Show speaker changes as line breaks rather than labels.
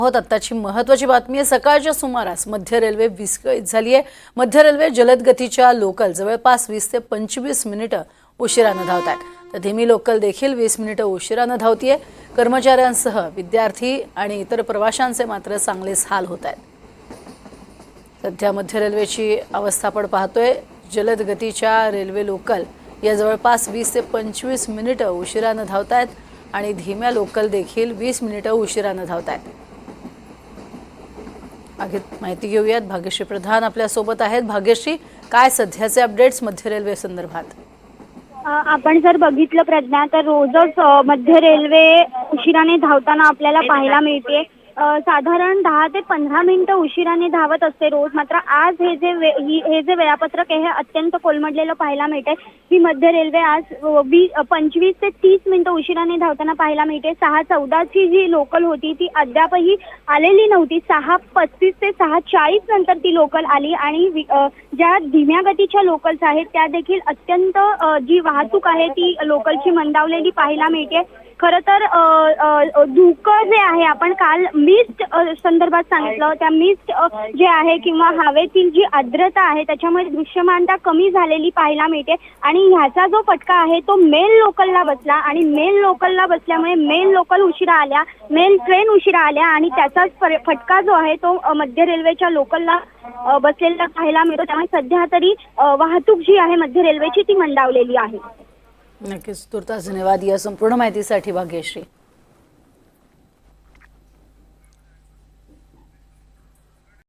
आहोत आत्ताची महत्त्वाची बातमी आहे। सकाळच्या सुमारास मध्य रेल्वे विस्कळीत झाली आहे। मध्य रेल्वे जलद गतीच्या लोकल जवळपास 20 ते 25 मिनिटं उशिराने धावतात, तर धीमी लोकल देखील 20 मिनिटं उशिराने धावतीये। कर्मचाऱ्यांसह विद्यार्थी आणि इतर प्रवाशांचे मात्र चांगलेच हाल होत आहेत। सध्या मध्य रेल्वेची अवस्था आपण पाहतोय। जलद गतीच्या रेल्वे लोकल या जवळपास 20 ते 25 मिनिटं उशिराने धावतात आणि धीम्या लोकल देखील 20 मिनिटं उशिराने धावतात। माहिती घेऊयात, भाग्यश्री प्रधान आपल्या सोबत आहेत। भाग्यश्री, काय सध्याचे अपडेट्स मध्य रेल्वे संदर्भात?
आपण जर बघितलं प्रज्ञा, तर रोजच मध्य रेल्वे उशिराने धावताना आपल्याला पाहायला मिळते। साधारण 10 ते 15 मिनिटं उशिराने धावत असते रोज। मात्र आज हे जे वेळापत्रक आहे हे अत्यंत कोलमडलेलं पाहायला मिळते। ही मध्य रेल्वे आज 25 ते 30 मिनिटं उशिराने धावताना पाहायला मिळते। 6:14 ची जी लोकल होती ती अद्यापही आलेली नव्हती। 6:35 ते 6:40 नंतर ती लोकल आली आणि ज्या धीम्या गतीच्या लोकल्स आहेत त्या देखील अत्यंत जी वाहतूक आहे ती लोकलची मंदावलेली पाहायला मिळते। खरं तर धुकं जे आहे, आपण काल मिस्ट संदर्भात सांगितलं, त्या मिस्ट जे आहे किंवा हवेतील जी आर्द्रता आहे त्याच्यामुळे दृश्यमानता कमी झालेली पाहायला मिळते आणि ह्याचा जो फटका आहे तो मेल लोकलला बसला आणि मेल लोकलला बसल्यामुळे मेल लोकल उशिरा आल्या, मेल ट्रेन उशिरा आल्या आणि त्याचाच फटका जो आहे तो मध्य रेल्वेच्या लोकलला बसलेला पाहायला मिळतो। त्यामुळे सध्या तरी वाहतूक जी आहे मध्य रेल्वेची ती मंदावलेली आहे।
नक्कीच, तुर्तास धन्यवाद या संपूर्ण माहितीसाठी भाग्यश्री।